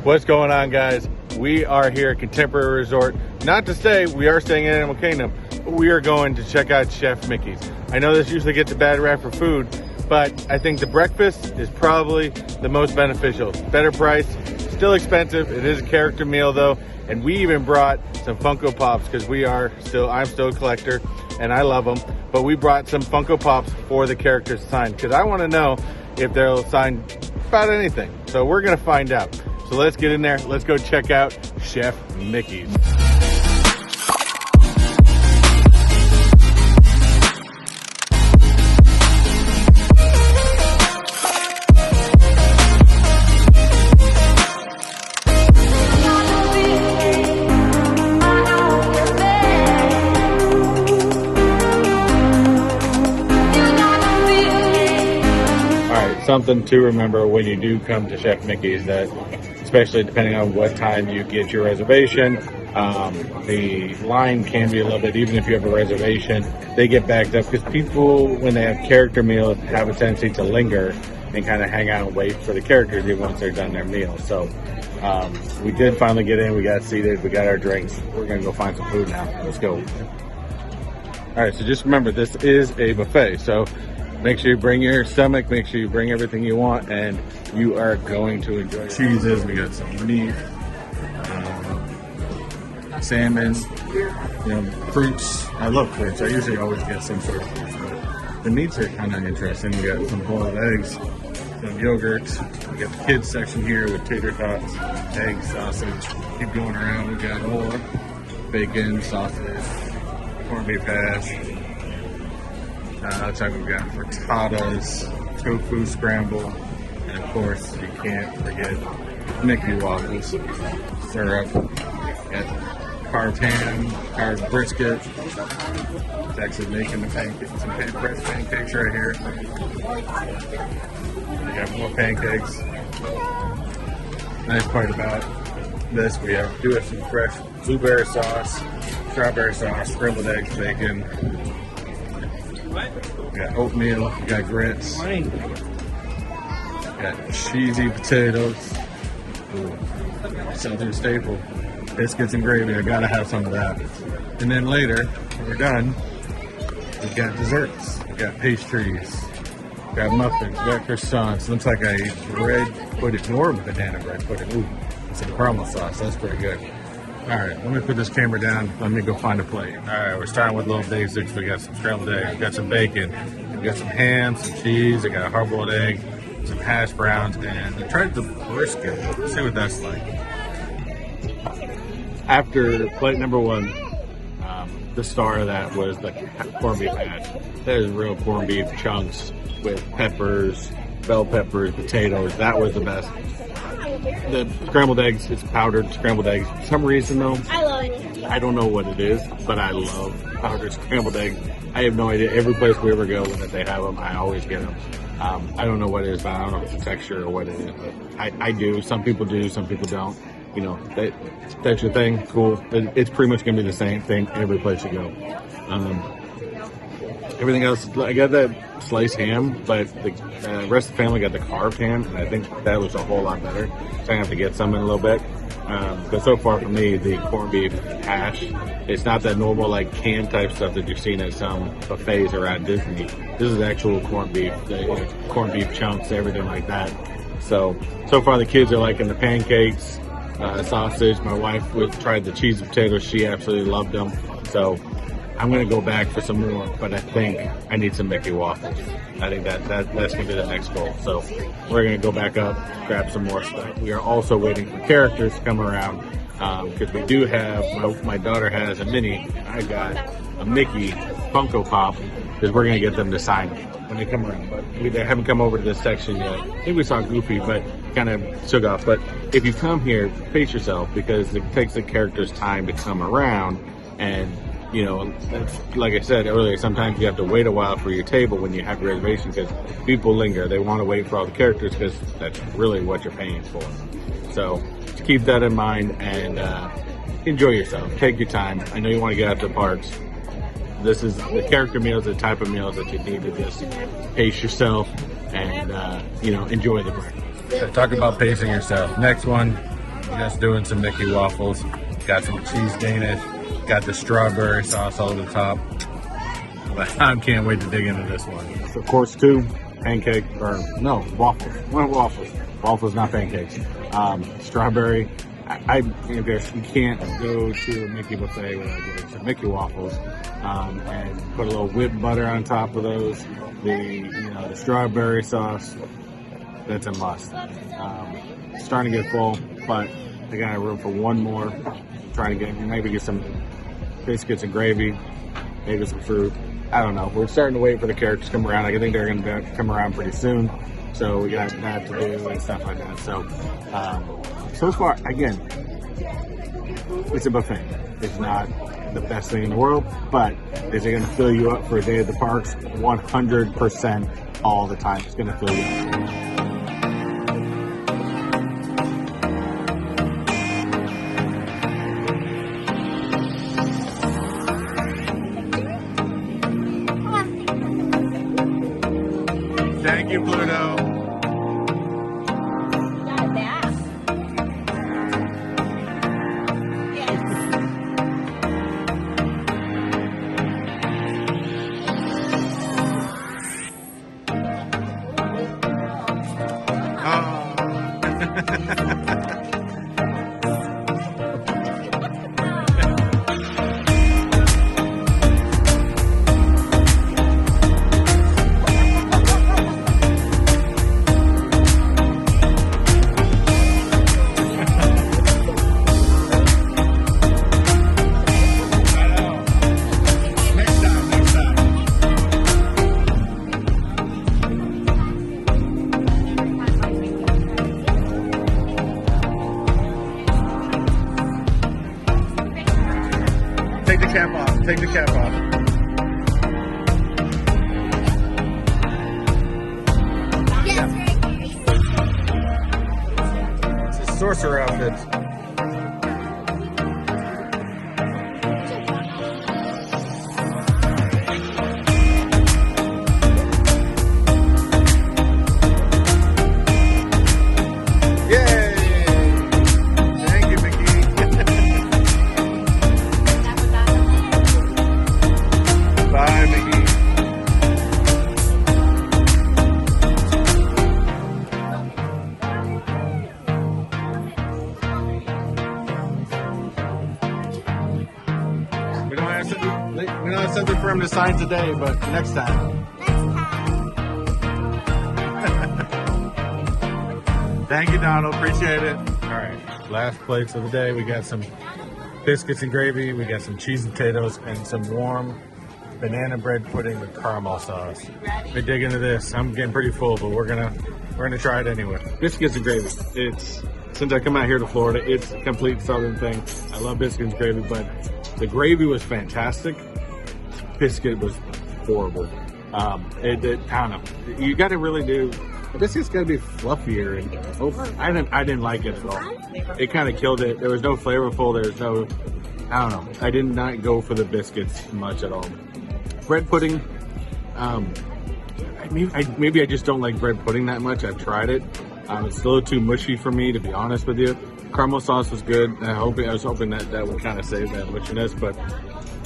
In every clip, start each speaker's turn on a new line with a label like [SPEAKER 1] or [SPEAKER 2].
[SPEAKER 1] What's going on, guys? We are here at Contemporary Resort. Not to stay, we are staying in Animal Kingdom, but we are going to check out Chef Mickey's. I know this usually gets a bad rap for food, but I think the breakfast is probably the most beneficial. Better price, still expensive. It is a character meal though, and we even brought some Funko Pops because I'm still a collector and I love them. But we brought some Funko Pops for the characters to sign because I want to know if they'll sign about anything. So we're gonna find out. So let's get in there. Let's go check out Chef Mickey's. Something to remember when you do come to Chef Mickey's, that especially depending on what time you get your reservation, the line can be a little bit, even if you have a reservation, they get backed up because people, when they have character meals, have a tendency to linger and kind of hang out and wait for the characters even once they're done their meal. So we did finally get in, we got seated, we got our drinks. We're gonna go find some food now. Let's go. All right, so just remember, this is a buffet. So make sure you bring your stomach, make sure you bring everything you want, and you are going to enjoy it. Cheeses, we got some meat, salmon, fruits. I love fruits. I usually always get some sort of fruits, but the meats are kind of interesting. We got some boiled eggs, some yogurt. We got the kids section here with tater tots, eggs, sausage. Keep going around. We got more bacon, sausage, corned beef hash. Looks like we've got frittatas, tofu scramble, and of course you can't forget Mickey waffles, syrup, got carved ham, carved brisket. It's actually making the pancakes, some fresh pancakes right here. We got more pancakes. Nice part about this, we have some fresh blueberry sauce, strawberry sauce, scrambled eggs, bacon. We got oatmeal, we got grits, we got cheesy potatoes, southern staple, biscuits and gravy. I gotta have some of that. And then later, when we're done, we've got desserts, we got pastries, we got muffins, we got croissants. Looks like a bread pudding, or banana bread pudding. Ooh, it's a caramel sauce, that's pretty good. All right, let me put this camera down. Let me go find a plate. All right, we're starting with little basics. We got some scrambled eggs, we got some bacon, we got some ham, some cheese, I got a hard-boiled egg, some hash browns, and I tried the brisket. Let's see what that's like. After plate number one, the star of that was the corned beef hash. That is real corned beef chunks with peppers, bell peppers, potatoes. That was the best. The scrambled eggs, it's powdered scrambled eggs. For some reason though, I don't know what it is, but I love powdered scrambled eggs. I have no idea. Every place we ever go, when they have them, I always get them. I don't know what it is, but I don't know if it's texture or what it is. But I do. Some people do, some people don't. You know, that's your thing, cool. It's pretty much going to be the same thing every place you go. Everything else, I got that sliced ham, but the rest of the family got the carved ham, and I think that was a whole lot better. So I have to get some in a little bit. But so far for me, the corned beef hash, it's not that normal like canned type stuff that you've seen at some buffets around Disney. This is actual corned beef, corned beef chunks, everything like that. So far the kids are liking the pancakes, sausage. My wife tried the cheesy potatoes. She absolutely loved them. So I'm going to go back for some more, but I think I need some Mickey waffles. I think that's going to be the next goal. So we're going to go back up, grab some more stuff. We are also waiting for characters to come around because we do have, my daughter has a Minnie. I got a Mickey Funko Pop because we're going to get them to sign it when they come around. But they haven't come over to this section yet. I think we saw Goofy, but kind of took off. But if you come here, pace yourself because it takes the characters time to come around. And you know, like I said earlier, sometimes you have to wait a while for your table when you have your reservation because people linger. They want to wait for all the characters because that's really what you're paying for. So just keep that in mind and enjoy yourself. Take your time. I know you want to get out to the parks. This is the character meals, the type of meals that you need to just pace yourself and, you know, enjoy the break. So talk about pacing yourself. Next one, Just doing some Mickey waffles. Got some cheese Danish. Got the strawberry sauce over the top. But I can't wait to dig into this one. So course 2, pancake, or no, waffles. What waffles? Waffles, not pancakes. Strawberry. I guess you can't go to a Mickey buffet without getting some Mickey waffles, and put a little whipped butter on top of those. The strawberry sauce. That's a must. Starting to get full, but I got room for one more. Trying to get some biscuits and gravy, maybe some fruit. I don't know. We're starting to wait for the characters to come around. I think they're going to come around pretty soon. So we got that to do and stuff like that. So far, again, it's a buffet. It's not the best thing in the world, but is it going to fill you up for a day at the parks? 100% all the time. It's going to fill you up. Thank you, Pluto. Take the cap off. Take the cap off. It's a sorcerer outfit. We don't have something for him to sign today, but next time. Thank you, Donald. Appreciate it. All right, last plates of the day. We got some biscuits and gravy. We got some cheese and potatoes and some warm banana bread pudding with caramel sauce. We dig into this. I'm getting pretty full, but we're gonna try it anyway. Biscuits and gravy. Since I come out here to Florida, it's a complete southern thing. I love biscuits and gravy, but the gravy was fantastic. Biscuit was horrible. I don't know. You got to really do. The biscuit's got to be fluffier, and I didn't like it at all. It kind of killed it. There was no flavorful. There was no. I don't know. I did not go for the biscuits much at all. Bread pudding. Maybe I just don't like bread pudding that much. I've tried it. It's a little too mushy for me, to be honest with you. Caramel sauce was good. I was hoping that would kind of save that mushiness, but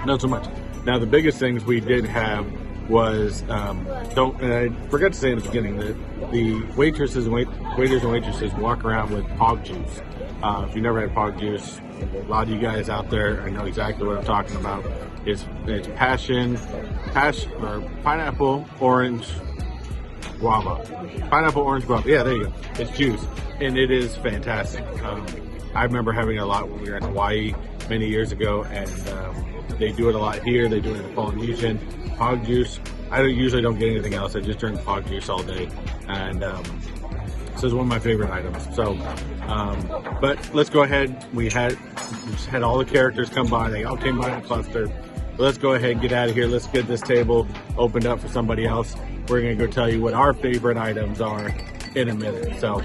[SPEAKER 1] not so much. Now, the biggest things we did have was, I forgot to say in the beginning, that the waiters and waitresses walk around with pog juice. If you've never had pog juice, a lot of you guys out there, I know exactly what I'm talking about. It's pineapple, orange, guava. Pineapple, orange, guava. Yeah, there you go. It's juice, and it is fantastic. I remember having a lot when we were in Hawaii many years ago, and they do it a lot here. They do it in the Polynesian. Pog juice. I usually don't get anything else. I just drink pog juice all day, and this is one of my favorite items. So, but let's go ahead. We just had all the characters come by. They all came by in a cluster. But let's go ahead and get out of here. Let's get this table opened up for somebody else. We're gonna go tell you what our favorite items are in a minute. So,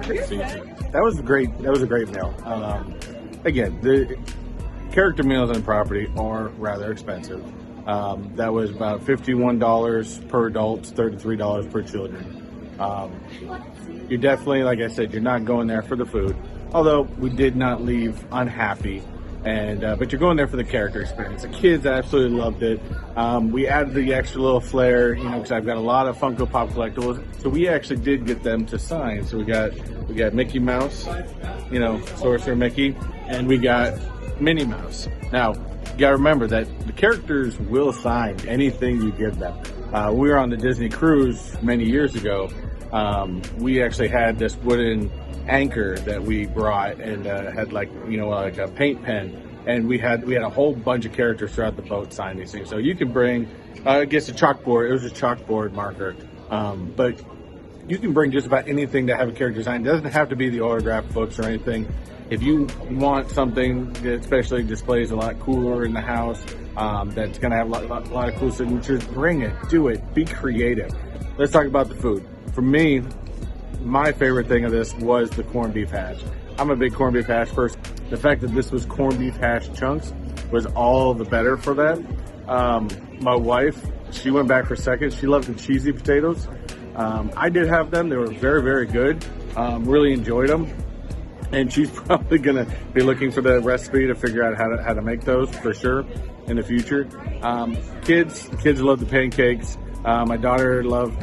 [SPEAKER 1] see you soon. That was a great meal. Again, the character meals on the property are rather expensive. That was about $51 per adult, $33 per children. You're definitely, like I said, you're not going there for the food. Although we did not leave unhappy. And but you're going there for the character experience. The kids absolutely loved it. We added the extra little flair, you know, because I've got a lot of Funko Pop collectibles. So we actually did get them to sign. So we got Mickey Mouse, you know, Sorcerer Mickey, and we got Minnie Mouse. Now, you gotta remember that the characters will sign anything you give them. We were on the Disney cruise many years ago. We actually had this wooden anchor that we brought and had like, you know, like a paint pen, and we had a whole bunch of characters throughout the boat sign these things. So you can bring, I guess, a chalkboard. It was a chalkboard marker, but you can bring just about anything to have a character sign. It doesn't have to be the autograph books or anything. If you want something that especially displays a lot cooler in the house, that's going to have a lot of cool signatures, bring it, do it, be creative. Let's talk about the food. For me, my favorite thing of this was the corned beef hash. I'm a big corned beef hash person. The fact that this was corned beef hash chunks was all the better for that. My wife, she went back for seconds. She loved the cheesy potatoes. I did have them. They were very, very good. Really enjoyed them. And she's probably gonna be looking for the recipe to figure out how to make those for sure in the future. Kids love the pancakes. My daughter loved,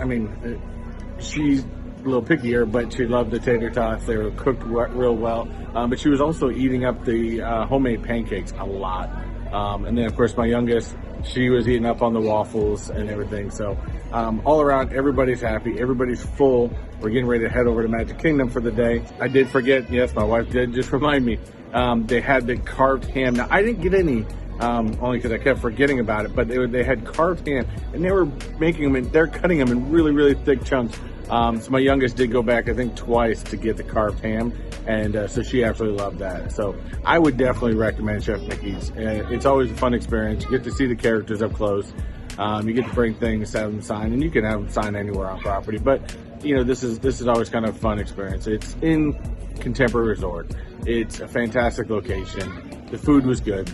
[SPEAKER 1] she's a little pickier, but she loved the tater tots. They were cooked real well. But she was also eating up the homemade pancakes a lot. And then of course my youngest, she was eating up on the waffles and everything. So all around, everybody's happy, everybody's full. We're getting ready to head over to Magic Kingdom for the day. I did forget, yes, my wife did just remind me, they had the carved ham. Now I didn't get any, only because I kept forgetting about it, but they had carved ham, and they were making them, they're cutting them in really, really thick chunks. So my youngest did go back, I think, twice to get the carved ham, and so she absolutely loved that. So I would definitely recommend Chef Mickey's. It's always a fun experience. You get to see the characters up close. You get to bring things, have them sign, and you can have them sign anywhere on property. But you know, this is always kind of a fun experience. It's in Contemporary Resort. It's a fantastic location. The food was good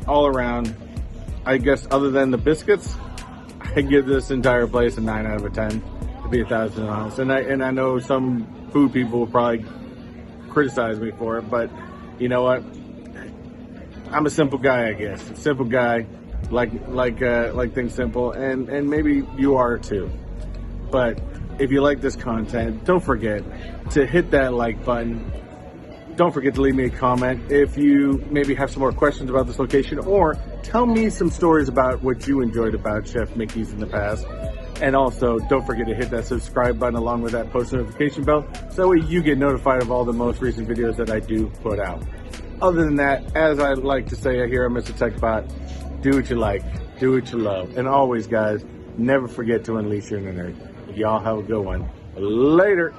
[SPEAKER 1] all around. I guess other than the biscuits, I give this entire place a 9 out of 10. To be 1,000 honest, and I know some food people will probably criticize me for it, but you know what? I'm a simple guy, I guess. A simple guy, like things simple, and maybe you are too. But if you like this content, don't forget to hit that like button. Don't forget to leave me a comment if you maybe have some more questions about this location, or tell me some stories about what you enjoyed about Chef Mickey's in the past. And also, don't forget to hit that subscribe button along with that post notification bell, so that way you get notified of all the most recent videos that I do put out. Other than that, as I like to say here on Mr. Techbot, do what you like, do what you love. And always, guys, never forget to unleash your inner nerd. Y'all have a good one. Later.